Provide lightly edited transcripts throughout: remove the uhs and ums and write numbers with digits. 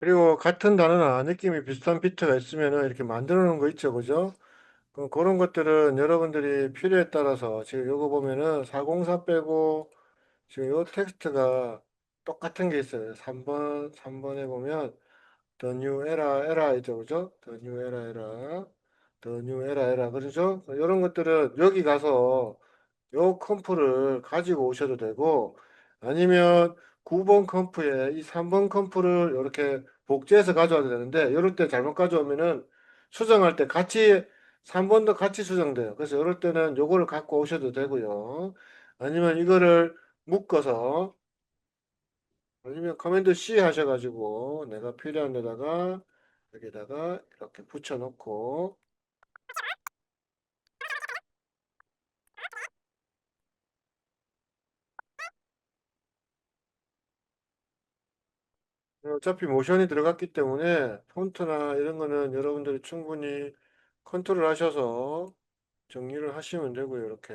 그리고 같은 단어나 느낌이 비슷한 비트가 있으면은 이렇게 만들어 놓은 거 있죠, 그죠? 그런 것들은 여러분들이 필요에 따라서 지금 요거 보면은 404 빼고 지금 요 텍스트가 똑같은 게 있어요. 3번에 보면 The New Era 있죠, 그죠? The New Era. The New Era. 그렇죠? 이런 것들은 여기 가서 요 컴프를 가지고 오셔도 되고 아니면 9번 컴프에 이 3번 컴프를 이렇게 복제해서 가져와도 되는데 이럴 때 잘못 가져오면은 수정할 때 같이 3번도 같이 수정돼요. 그래서 이럴 때는 요거를 갖고 오셔도 되고요. 아니면 이거를 묶어서 아니면 커맨드 C 하셔가지고 내가 필요한 데다가 여기다가 이렇게 붙여 놓고 어차피 모션이 들어갔기 때문에 폰트나 이런 거는 여러분들이 충분히 컨트롤 하셔서 정리를 하시면 되고요. 이렇게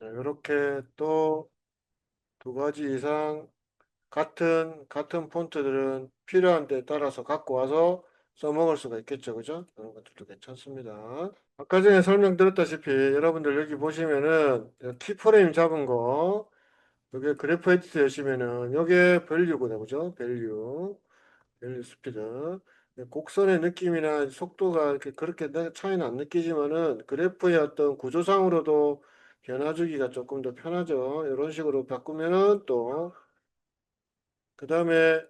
이렇게 또 두 가지 이상 같은 폰트들은 필요한 데 따라서 갖고 와서 써먹을 수가 있겠죠. 그죠? 그런 것들도 괜찮습니다. 아까 전에 설명드렸다시피 여러분들 여기 보시면은 키프레임 잡은 거 여기 그래프 에디터 여시면은 요게 밸류거든요. 그죠? 밸류 스피드. 곡선의 느낌이나 속도가 이렇게 그렇게 차이는 안 느끼지만은 그래프의 어떤 구조상으로도 변화 주기가 조금 더 편하죠. 이런 식으로 바꾸면은 또 그 다음에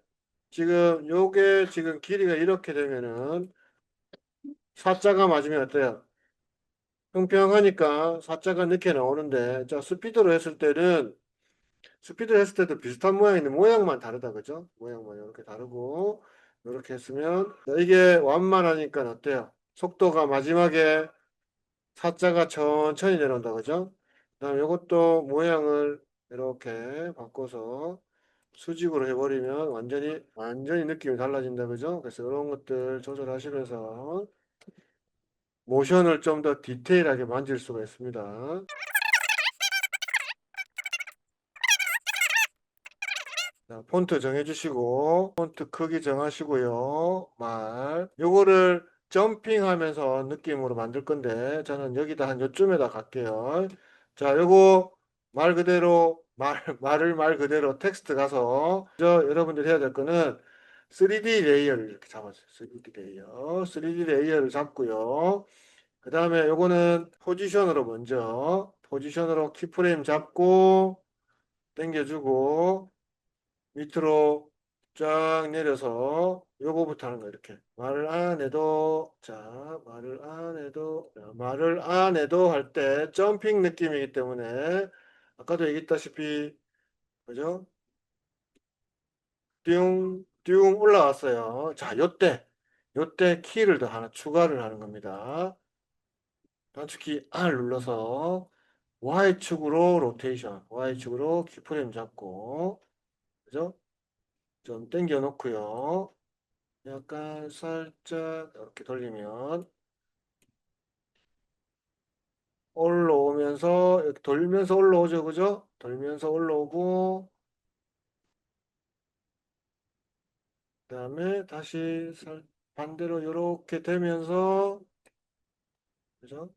지금 요게 지금 길이가 이렇게 되면은 사자가 맞으면 어때요? 평평하니까 사자가 늦게 나오는데 자 스피드로 했을 때는 스피드로 했을 때도 비슷한 모양인데 모양만 다르다 그죠? 모양만 이렇게 다르고 이렇게 했으면 자, 이게 완만하니까 어때요? 속도가 마지막에 사자가 천천히 내려온다 그죠? 그다음 이것도 모양을 이렇게 바꿔서 수직으로 해버리면 완전히 느낌이 달라진다 그죠? 그래서 이런 것들 조절하시면서 모션을 좀 더 디테일하게 만질 수가 있습니다. 자, 폰트 정해주시고 폰트 크기 정하시고요. 요거를 점핑하면서 느낌으로 만들 건데 저는 여기다 한 요쯤에다 갈게요. 자, 요거 말 그대로 말을 말 그대로 텍스트 가서 여러분들이 해야 될 거는 3D 레이어를 이렇게 잡았어요. 3D 레이어. 3D 레이어를 잡고요. 그 다음에 요거는 포지션으로 키프레임 잡고 당겨주고 밑으로 쫙 내려서 요거부터 하는 거야 이렇게 말을 안 해도 자 말을 안 해도 할 때 점핑 느낌이기 때문에 아까도 얘기했다시피 그죠? 띵띵 올라왔어요. 자 요때 키를 더 하나 추가를 하는 겁니다. 단축키 R 눌러서 Y축으로 로테이션 Y축으로 키프레임 잡고 그죠? 좀 당겨 놓고요. 약간 살짝 이렇게 돌리면 올라오면서 이렇게 돌면서 올라오죠, 그죠? 돌면서 올라오고 그다음에 다시 반대로 이렇게 되면서 그죠?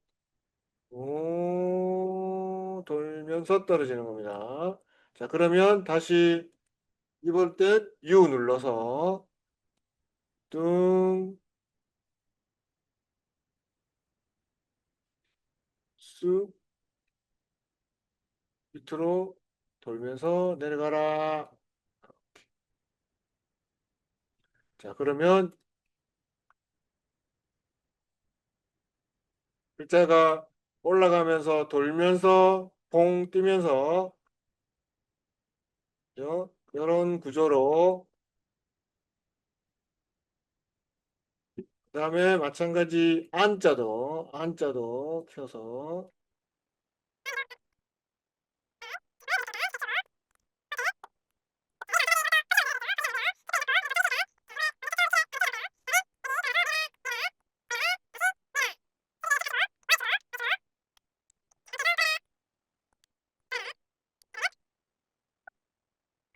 오 돌면서 떨어지는 겁니다. 자 그러면 다시 이번 땐 U 눌러서 뚱 쑥 밑으로 돌면서 내려가라. 자 그러면 글자가 올라가면서 돌면서 봉 뛰면서 이런 구조로 그 다음에 마찬가지 안자도 켜서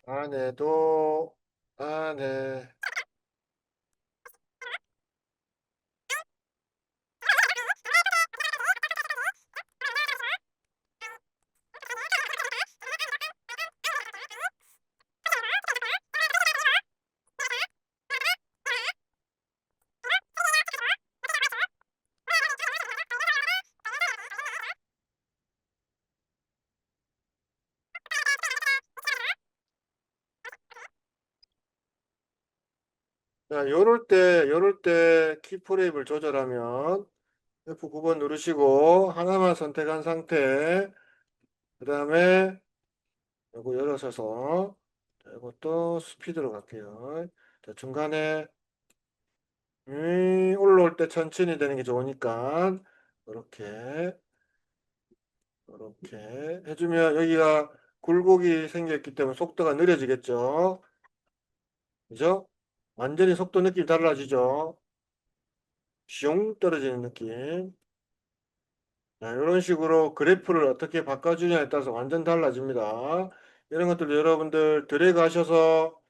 안에도 안에. 자, 요럴 때 키프레임을 조절하면 F9번 누르시고 하나만 선택한 상태. 그 다음에 요거 열어서서 자, 이것도 스피드로 갈게요. 자, 중간에 올라올 때 천천히 되는 게 좋으니까 이렇게 이렇게 해주면 여기가 굴곡이 생겼기 때문에 속도가 느려지겠죠. 그죠? 완전히 속도 느낌이 달라지죠. 슝 떨어지는 느낌. 자, 이런 식으로 그래프를 어떻게 바꿔주냐에 따라서 완전 달라집니다. 이런 것들 여러분들 드래그 하셔서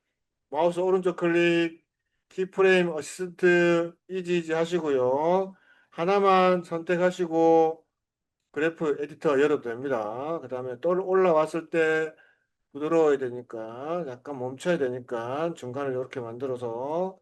마우스 오른쪽 클릭, 키프레임 어시스트 이지 하시고요. 하나만 선택하시고 그래프 에디터 열어도 됩니다. 그 다음에 또 올라왔을 때 부드러워야 되니까 약간 멈춰야 되니까 중간을 이렇게 만들어서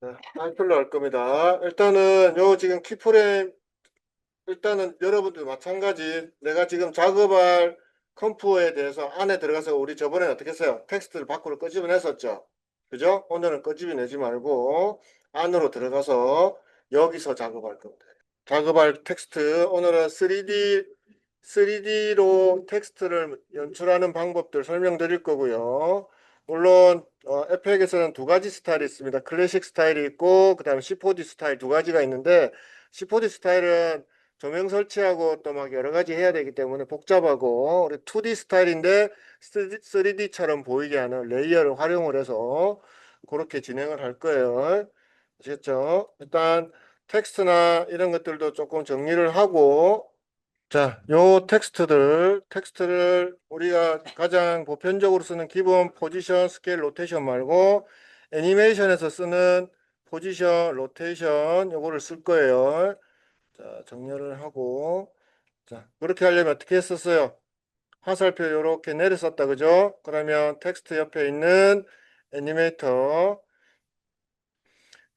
네, 하이플로 할 겁니다. 일단은 요 지금 키프레임 일단은 여러분들 마찬가지 내가 지금 작업할 컴프에 대해서 안에 들어가서 우리 저번에 어떻게 했어요? 텍스트를 밖으로 끄집어냈었죠. 그죠? 오늘은 끄집어내지 말고 안으로 들어가서 여기서 작업할 겁니다. 작업할 텍스트 오늘은 3D로 텍스트를 연출하는 방법들 설명드릴 거고요. 물론 에펙에서는 두 가지 스타일이 있습니다. 클래식 스타일이 있고 그 다음에 C4D 스타일 두 가지가 있는데 C4D 스타일은 조명 설치하고 또 막 여러 가지 해야 되기 때문에 복잡하고 우리 2D 스타일인데 3D처럼 보이게 하는 레이어를 활용을 해서 그렇게 진행을 할 거예요. 아시겠죠? 일단 텍스트나 이런 것들도 조금 정리를 하고 자, 요 텍스트를 우리가 가장 보편적으로 쓰는 기본 포지션, 스케일, 로테이션 말고 애니메이션에서 쓰는 포지션, 로테이션 요거를 쓸 거예요. 자, 정렬을 하고 자, 그렇게 하려면 어떻게 했었어요? 화살표 요렇게 내렸었다 그죠? 그러면 텍스트 옆에 있는 애니메이터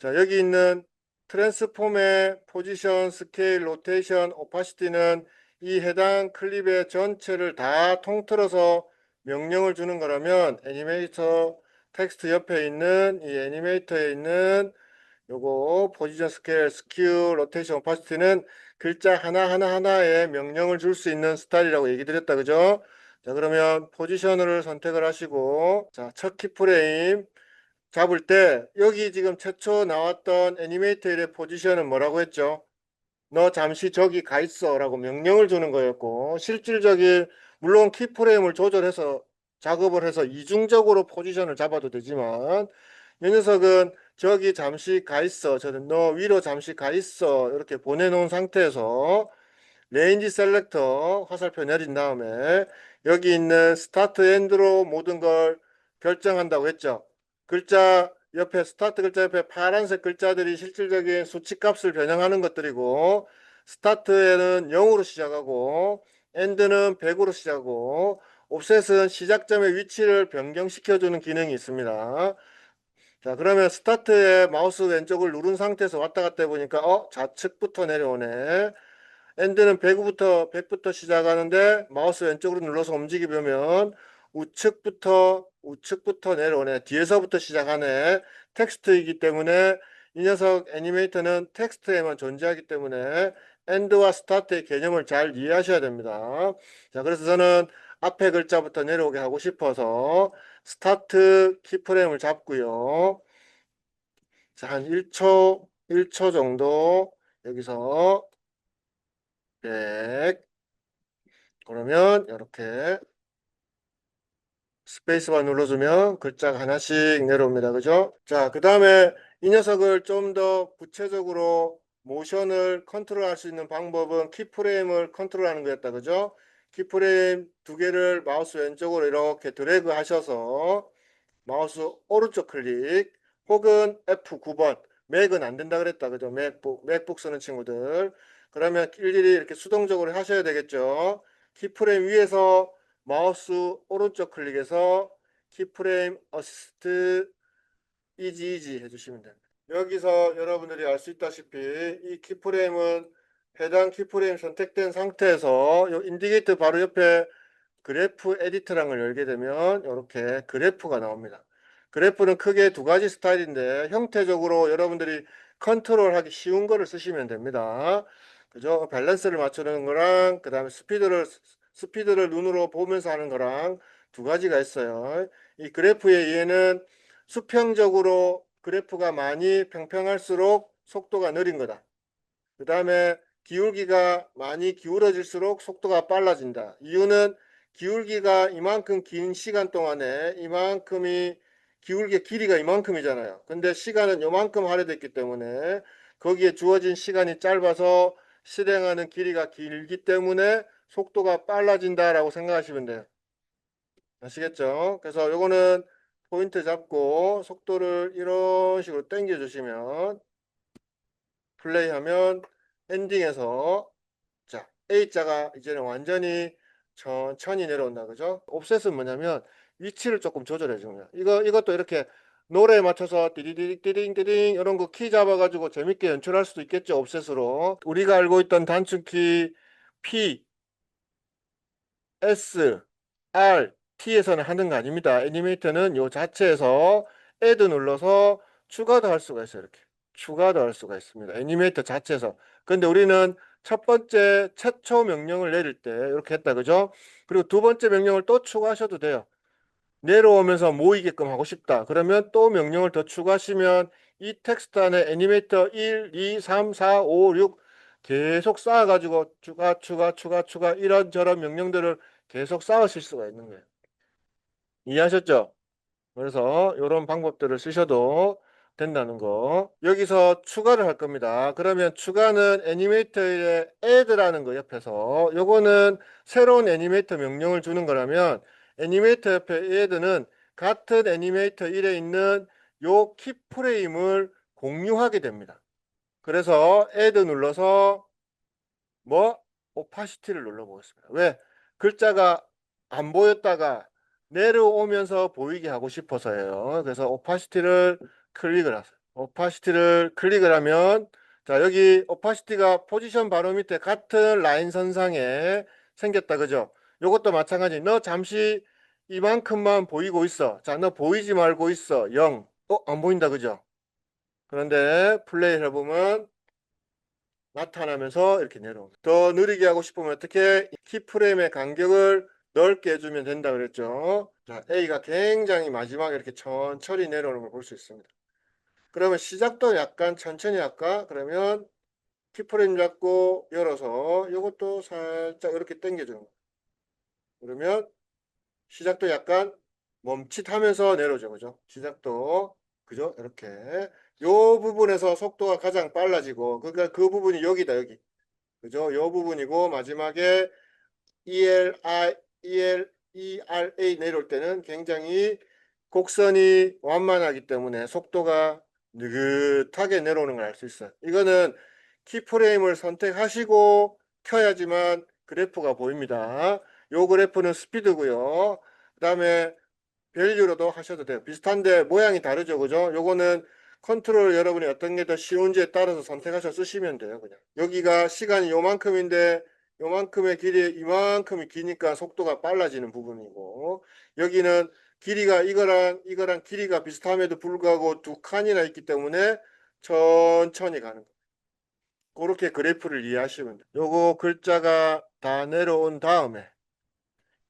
자, 여기 있는 트랜스폼의 포지션, 스케일, 로테이션, 오파시티는 이 해당 클립의 전체를 다 통틀어서 명령을 주는 거라면 애니메이터 텍스트 옆에 있는 이 애니메이터에 있는 요거 포지션, 스케일, 스큐, 로테이션, 오파시티는 글자 하나하나에 명령을 줄 수 있는 스타일이라고 얘기 드렸다 그죠? 자, 그러면 포지션을 선택을 하시고 자, 첫 키프레임 잡을 때 여기 지금 최초 나왔던 애니메이터의 포지션은 뭐라고 했죠? 너 잠시 저기 가 있어 라고 명령을 주는 거였고 실질적인 물론 키프레임을 조절해서 작업을 해서 이중적으로 포지션을 잡아도 되지만 이 녀석은 저기 잠시 가 있어 저는 너 위로 잠시 가 있어 이렇게 보내놓은 상태에서 레인지 셀렉터 화살표 내린 다음에 여기 있는 스타트 엔드로 모든 걸 결정한다고 했죠. 글자 옆에 스타트 글자 옆에 파란색 글자들이 실질적인 수치값을 변형하는 것들이고 스타트에는 0으로 시작하고 엔드는 100으로 시작하고 옵셋은 시작점의 위치를 변경시켜주는 기능이 있습니다. 자, 그러면 스타트에 마우스 왼쪽을 누른 상태에서 왔다 갔다 해보니까 좌측부터 내려오네. 엔드는 100부터 시작하는데 마우스 왼쪽으로 눌러서 움직이면 우측부터 내려오네. 뒤에서부터 시작하네. 텍스트이기 때문에 이 녀석 애니메이터는 텍스트에만 존재하기 때문에 엔드와 스타트의 개념을 잘 이해하셔야 됩니다. 자, 그래서 저는 앞에 글자부터 내려오게 하고 싶어서 스타트 키프레임을 잡고요. 자, 한 1초 정도 여기서 100 그러면 이렇게 스페이스바 눌러주면 글자가 하나씩 내려옵니다. 그죠? 자, 그 다음에 이 녀석을 좀 더 구체적으로 모션을 컨트롤할 수 있는 방법은 키프레임을 컨트롤하는 거였다. 그죠? 키프레임 두 개를 마우스 왼쪽으로 이렇게 드래그 하셔서 마우스 오른쪽 클릭 혹은 F9번 맥은 안 된다 그랬다. 그죠? 맥북 쓰는 친구들. 그러면 일일이 이렇게 수동적으로 하셔야 되겠죠. 키프레임 위에서 마우스 오른쪽 클릭해서 키프레임 어시스트 이지 해주시면 됩니다. 여기서 여러분들이 알 수 있다시피 이 키프레임은 해당 키프레임 선택된 상태에서 이 인디게이터 바로 옆에 그래프 에디터랑을 열게 되면 이렇게 그래프가 나옵니다. 그래프는 크게 두 가지 스타일인데 형태적으로 여러분들이 컨트롤하기 쉬운 거를 쓰시면 됩니다. 그죠? 밸런스를 맞추는 거랑 그 다음에 스피드를 눈으로 보면서 하는 거랑 두 가지가 있어요. 이 그래프의 이해는 수평적으로 그래프가 많이 평평할수록 속도가 느린 거다. 그 다음에 기울기가 많이 기울어질수록 속도가 빨라진다. 이유는 기울기가 이만큼 긴 시간 동안에 이만큼이 기울기의 길이가 이만큼이잖아요. 근데 시간은 이만큼 할애됐기 때문에 거기에 주어진 시간이 짧아서 실행하는 길이가 길기 때문에 속도가 빨라진다라고 생각하시면 돼요. 아시겠죠? 그래서 요거는 포인트 잡고 속도를 이런 식으로 당겨 주시면 플레이하면 엔딩에서 자 A자가 이제는 완전히 천천히 내려온다 그죠? 옵셋은 뭐냐면 위치를 조금 조절해 줍니다. 이것도 이렇게 노래에 맞춰서 띠디디딩 띠딩 이런 거 키 잡아가지고 재밌게 연출할 수도 있겠죠. 옵셋으로. 우리가 알고 있던 단축키 P, S, R, T에서는 하는 거 아닙니다. 애니메이터는 요 자체에서 add 눌러서 추가도 할 수가 있어요. 이렇게 추가도 할 수가 있습니다. 애니메이터 자체에서. 근데 우리는 첫 번째 최초 명령을 내릴 때 이렇게 했다, 그죠? 그리고 두 번째 명령을 또 추가하셔도 돼요. 내려오면서 모이게끔 하고 싶다. 그러면 또 명령을 더 추가하시면 이 텍스트 안에 애니메이터 1, 2, 3, 4, 5, 6 계속 쌓아가지고 추가 이런저런 명령들을 계속 쌓으실 수가 있는 거예요. 이해하셨죠? 그래서 이런 방법들을 쓰셔도 된다는 거. 여기서 추가를 할 겁니다. 그러면 추가는 애니메이터에 add라는 거 옆에서 요거는 새로운 애니메이터 명령을 주는 거라면 애니메이터 옆에 add는 같은 애니메이터 1에 있는 요 키프레임을 공유하게 됩니다. 그래서 add 눌러서 뭐 오파시티를 눌러보겠습니다. 왜? 글자가 안 보였다가 내려오면서 보이게 하고 싶어서예요. 그래서 오파시티를 클릭을 하세요. 오파시티를 클릭을 하면 자, 여기 오파시티가 포지션 바로 밑에 같은 라인 선상에 생겼다, 그죠? 요것도 마찬가지. 너 잠시 이만큼만 보이고 있어. 자, 너 보이지 말고 있어. 0. 안 보인다, 그죠? 그런데 플레이를 해보면 나타나면서 이렇게 내려옵니다. 더 느리게 하고 싶으면 어떻게 키프레임의 간격을 넓게 해주면 된다 그랬죠. 자, A가 굉장히 마지막에 이렇게 천천히 내려오는 걸 볼 수 있습니다. 그러면 시작도 약간 천천히 할까? 그러면 키프레임 잡고 열어서 이것도 살짝 이렇게 당겨주는 거예요. 그러면 시작도 약간 멈칫하면서 내려오죠. 그죠? 시작도 그죠? 이렇게 요 부분에서 속도가 가장 빨라지고 그러니까 그 부분이 여기다 여기 그죠? 요 부분이고 마지막에 ERA 내려올 때는 굉장히 곡선이 완만하기 때문에 속도가 느긋하게 내려오는 걸 알 수 있어요. 이거는 키프레임을 선택하시고 켜야지만 그래프가 보입니다. 요 그래프는 스피드고요. 그 다음에 밸류로도 하셔도 돼요. 비슷한데 모양이 다르죠. 그죠? 요거는 컨트롤 여러분이 어떤 게 더 쉬운지에 따라서 선택하셔 쓰시면 돼요. 그냥. 여기가 시간이 요만큼인데 요만큼의 길이 이만큼이 기니까 속도가 빨라지는 부분이고 여기는 길이가 이거랑 길이가 비슷함에도 불구하고 두 칸이나 있기 때문에 천천히 가는 거예요. 그렇게 그래프를 이해하시면 돼요. 요거 글자가 다 내려온 다음에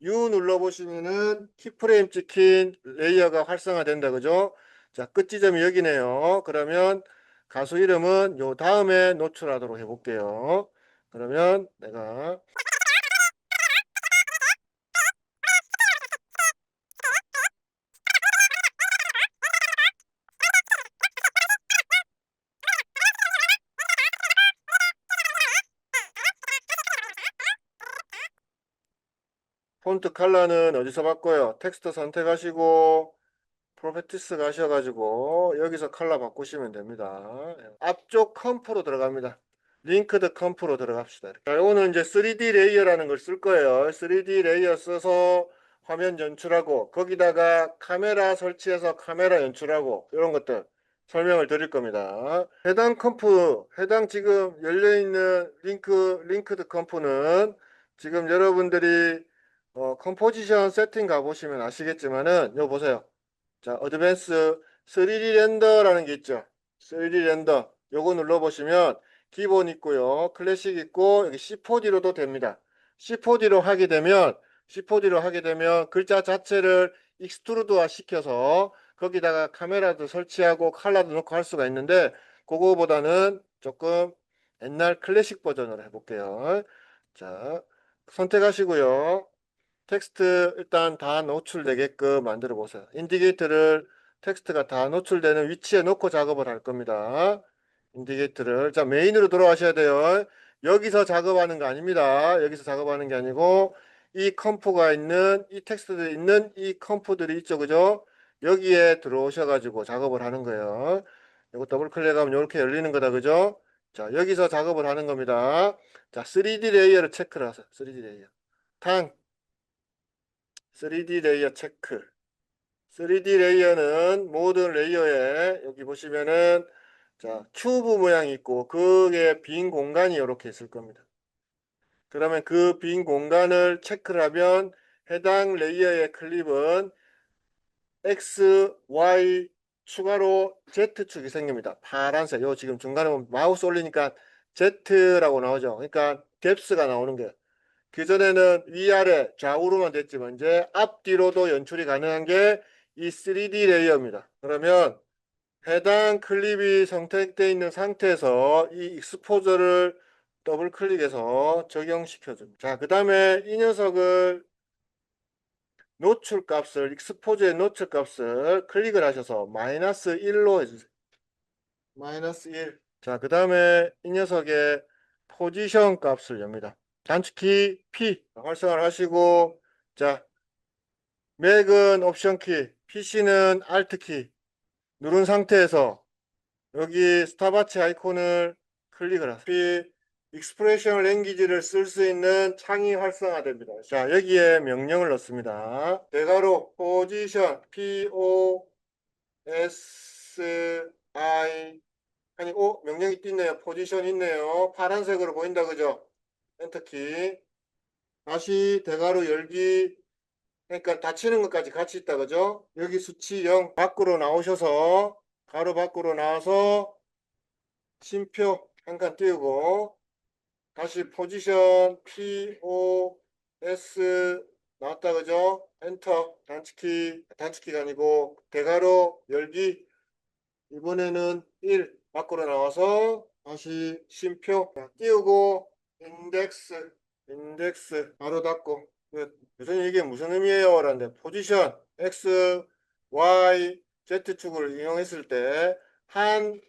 U 눌러보시면은 키프레임 찍힌 레이어가 활성화된다. 그죠? 자, 끝 지점이 여기네요. 그러면 가수 이름은 요 다음에 노출하도록 해볼게요. 그러면 내가 폰트 컬러는 어디서 바꿔요? 텍스트 선택하시고 프로페티스 가셔가지고 여기서 컬러 바꾸시면 됩니다. 앞쪽 컴프로 들어갑니다. 링크드 컴프로 들어갑시다. 자, 이거는 이제 3D 레이어라는 걸 쓸 거예요. 3D 레이어 써서 화면 연출하고 거기다가 카메라 설치해서 카메라 연출하고 이런 것들 설명을 드릴 겁니다. 해당 컴프, 해당 지금 열려있는 링크드 컴프는 지금 여러분들이 컴포지션 세팅 가보시면 아시겠지만은 요 보세요. 자, 어드밴스 3D 렌더라는 게 있죠. 3D 렌더. 요거 눌러보시면 기본 있고요. 클래식 있고 여기 C4D로도 됩니다. C4D로 하게 되면 글자 자체를 익스트루드화 시켜서 거기다가 카메라도 설치하고 컬러도 넣고 할 수가 있는데 그거보다는 조금 옛날 클래식 버전으로 해볼게요. 자, 선택하시고요. 텍스트 일단 다 노출되게끔 만들어 보세요. 인디게이터를 텍스트가 다 노출되는 위치에 놓고 작업을 할 겁니다. 인디게이터를 자 메인으로 들어가셔야 돼요. 여기서 작업하는 거 아닙니다. 여기서 작업하는 게 아니고 이 컴프가 있는 이 텍스트들이 있는 이 컴프들이 있죠, 그죠? 여기에 들어오셔가지고 작업을 하는 거예요. 이거 더블 클릭하면 이렇게 열리는 거다, 그죠? 자 여기서 작업을 하는 겁니다. 자 3D 레이어를 체크를 하세요. 3D 레이어. 탕 3D 레이어 체크. 3D 레이어는 모든 레이어에 여기 보시면은 자, 큐브 모양이 있고 그게 빈 공간이 이렇게 있을 겁니다. 그러면 그 빈 공간을 체크를 하면 해당 레이어의 클립은 X, Y 추가로 Z축이 생깁니다. 파란색. 요 지금 중간에 보면 마우스 올리니까 Z라고 나오죠. 그러니까 뎁스가 나오는 거예요. 그전에는 위아래 좌우로만 됐지만 이제 앞뒤로도 연출이 가능한 게 이 3D 레이어입니다. 그러면 해당 클립이 선택되어 있는 상태에서 이 익스포저를 더블 클릭해서 적용시켜 줍니다. 자, 그 다음에 이 녀석을 노출 값을 익스포저의 노출 값을 클릭을 하셔서 마이너스 1로 해주세요. 마이너스 1. 자, 그 다음에 이 녀석의 포지션 값을 엽니다. 단축키 P 활성화를 하시고 자, 맥은 옵션 키, PC는 Alt 키 누른 상태에서 여기 스타바치 아이콘을 클릭을 하세요. 익스프레션 랭귀지를 쓸 수 있는 창이 활성화됩니다. 자, 여기에 명령을 넣습니다. 대괄호 포지션 POSI 아니 명령이 띄네요. 포지션 있네요. 파란색으로 보인다 그죠? 엔터키. 다시 대괄호 열기. 그러니까 닫히는 것까지 같이 있다 그죠? 여기 수치 0 밖으로 나오셔서 가로 밖으로 나와서 쉼표 한 칸 띄우고 다시 포지션 POS 나왔다 그죠? 엔터 단축키가 아니고 대괄호 열기 이번에는 1 밖으로 나와서 다시 쉼표 띄우고 인덱스 바로 닫고 교수님 이게 무슨 의미예요? 라는데 포지션 X, Y, Z축을 이용했을 때 한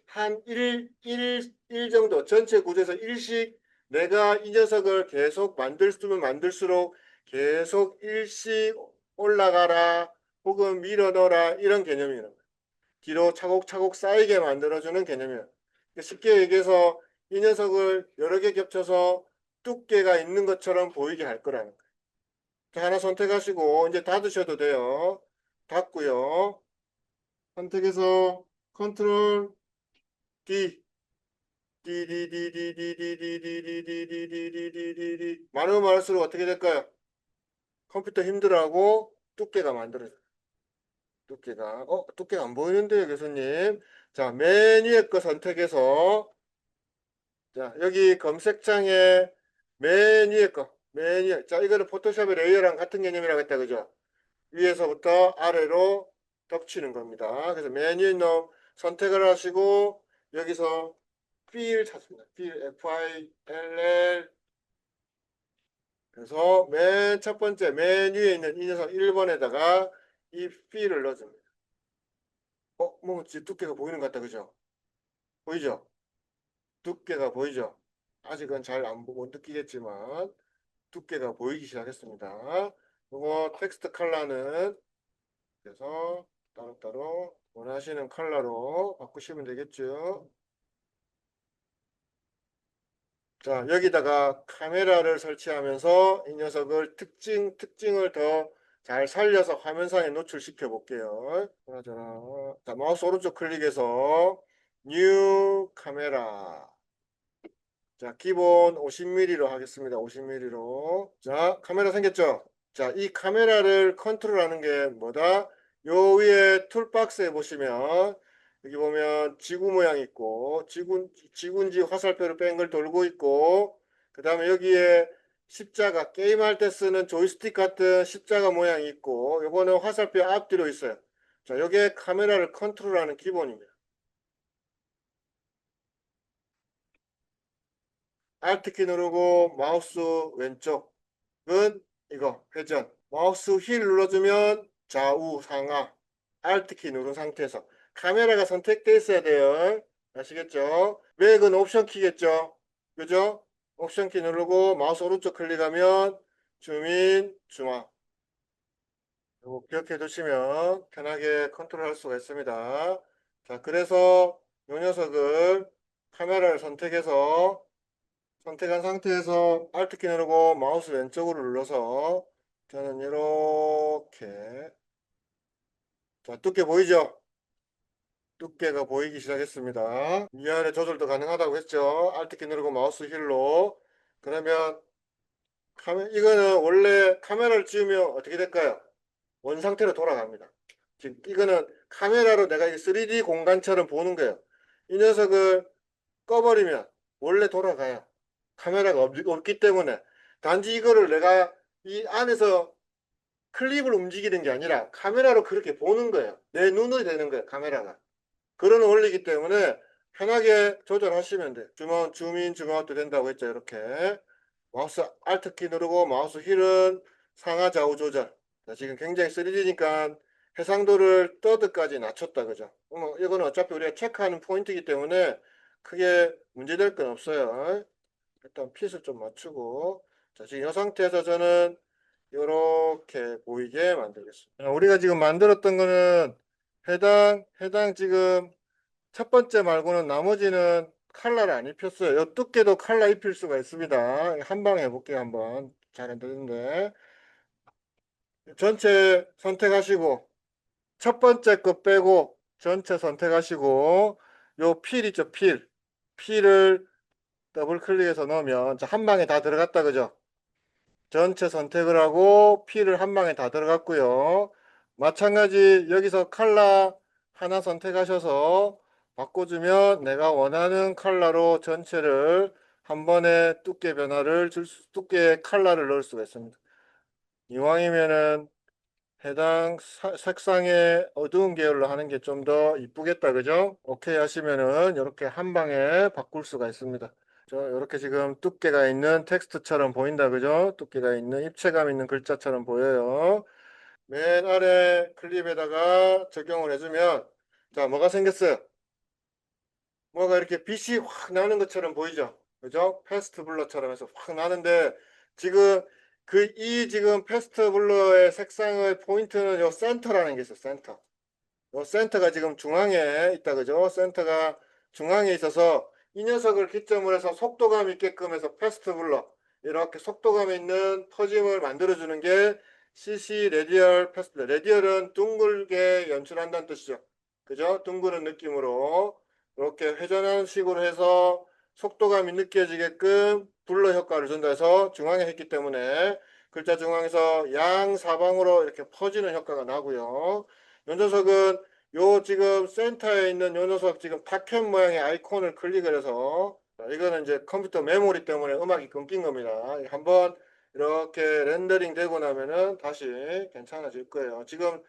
1 정도 전체 구조에서 1씩 내가 이 녀석을 계속 만들수록 계속 1씩 올라가라 혹은 밀어 넣어라 이런 개념이에요. 뒤로 차곡차곡 쌓이게 만들어주는 개념이에요. 쉽게 얘기해서 이 녀석을 여러 개 겹쳐서 두께가 있는 것처럼 보이게 할 거라는 거예요. 자, 하나 선택하시고 이제 닫으셔도 돼요. 닫고요. 선택해서 컨트롤 D 많으면 많을수록 어떻게 될까요? 컴퓨터 힘들어하고 두께가 만들어져요. 두께가 안 보이는데요, 교수님. 자, 맨 위에 거 선택해서 자, 여기 검색창에 맨 위에 거, 맨 위에. 자, 이거는 포토샵의 레이어랑 같은 개념이라고 했다, 그죠? 위에서부터 아래로 덮치는 겁니다. 그래서 맨 위에 놈 선택을 하시고 여기서 fill 찾습니다. fill, F-I-L-L. 그래서 맨 첫 번째, 맨 위에 있는 이 녀석 1번에다가 이 fill을 넣어줍니다. 뭐, 두께가 보이는 것 같다, 그죠? 보이죠? 두께가 보이죠? 아직은 잘 못 느끼겠지만 두께가 보이기 시작했습니다. 이거 텍스트 컬러는 그래서 따로따로 원하시는 컬러로 바꾸시면 되겠죠. 자, 여기다가 카메라를 설치하면서 이 녀석을 특징을 더 잘 살려서 화면상에 노출시켜 볼게요. 자, 마우스 오른쪽 클릭해서 뉴 카메라. 자, 기본 50mm로 하겠습니다. 50mm로. 자, 카메라 생겼죠? 자, 이 카메라를 컨트롤하는 게 뭐다? 요 위에 툴박스에 보시면 여기 보면 지구 모양 있고 지구인지 화살표를 뺀 걸 돌고 있고 그 다음에 여기에 십자가 게임할 때 쓰는 조이스틱 같은 십자가 모양이 있고 요거는 화살표 앞뒤로 있어요. 자, 요게 카메라를 컨트롤하는 기본입니다. Alt키 누르고 마우스 왼쪽은 이거 회전. 마우스 휠 눌러주면 좌우 상하. Alt키 누른 상태에서 카메라가 선택돼 있어야 돼요. 아시겠죠? 맥은 옵션 키겠죠? 그죠? 옵션 키 누르고 마우스 오른쪽 클릭하면 줌인, 줌아웃. 이거 기억해 두시면 편하게 컨트롤 할 수가 있습니다. 자, 그래서 이 녀석을 카메라를 선택한 상태에서 Alt키 누르고 마우스 왼쪽으로 눌러서 저는 이렇게 자, 두께 보이죠? 두께가 보이기 시작했습니다. 위아래 조절도 가능하다고 했죠. Alt키 누르고 마우스 휠로. 그러면 이거는 원래 카메라를 지우면 어떻게 될까요? 원상태로 돌아갑니다. 지금 이거는 카메라로 내가 이 3D 공간처럼 보는 거예요. 이 녀석을 꺼버리면 원래 돌아가요. 카메라가 없기 때문에. 단지 이거를 내가 이 안에서 클립을 움직이는 게 아니라 카메라로 그렇게 보는 거예요. 내 눈이 되는 거예요, 카메라가. 그런 원리이기 때문에 편하게 조절하시면 돼요. 줌인, 줌아웃도 된다고 했죠. 이렇게. 마우스 Alt키 누르고 마우스 휠은 상하 좌우 조절. 자, 지금 굉장히 3D니까 해상도를 떠드까지 낮췄다. 그죠? 이거는 어차피 우리가 체크하는 포인트이기 때문에 크게 문제될 건 없어요. 일단 핏을 좀 맞추고. 자, 지금 이 상태에서 저는 이렇게 보이게 만들겠습니다. 우리가 지금 만들었던 거는 해당 지금 첫 번째 말고는 나머지는 칼라를 안 입혔어요. 이 두께도 칼라 입힐 수가 있습니다. 한 방에 해볼게요. 한번. 잘 안 되는데. 전체 선택하시고 첫 번째 거 빼고 전체 선택하시고 요 필 있죠. 필을 더블 클릭해서 넣으면 한 방에 다 들어갔다. 그죠? 전체 선택을 하고 필을 한 방에 다 들어갔고요. 마찬가지 여기서 컬러 하나 선택하셔서 바꿔주면 내가 원하는 컬러로 전체를 한 번에 두께 변화를 두께 컬러를 넣을 수가 있습니다. 이왕이면은 해당 색상의 어두운 계열로 하는 게 좀 더 이쁘겠다. 그죠? 오케이 하시면은 이렇게 한 방에 바꿀 수가 있습니다. 이렇게 지금 두께가 있는 텍스트처럼 보인다. 그죠? 두께가 있는 입체감 있는 글자처럼 보여요. 맨 아래 클립에다가 적용을 해주면 자, 뭐가 생겼어요? 뭐가 이렇게 빛이 확 나는 것처럼 보이죠? 그죠? 패스트 블러처럼 해서 확 나는데 지금 이 지금 패스트 블러의 색상의 포인트는 요 센터라는 게 있어요. 센터. 요 센터가 지금 중앙에 있다. 그죠? 센터가 중앙에 있어서 이 녀석을 기점으로 해서 속도감 있게끔 해서 패스트 블러 이렇게 속도감 있는 퍼짐을 만들어주는 게 CC 레디얼 패스트. 레디얼은 둥글게 연출한다는 뜻이죠. 그죠? 둥그런 느낌으로 이렇게 회전하는 식으로 해서 속도감이 느껴지게끔 블러 효과를 준다 해서 중앙에 했기 때문에 글자 중앙에서 양사방으로 이렇게 퍼지는 효과가 나고요. 요 녀석은 요 지금 센터에 있는 요 녀석 지금 타켓 모양의 아이콘을 클릭을 해서 이거는 이제 컴퓨터 메모리 때문에 음악이 끊긴 겁니다. 한번 이렇게 렌더링 되고 나면은 다시 괜찮아질 거예요. 지금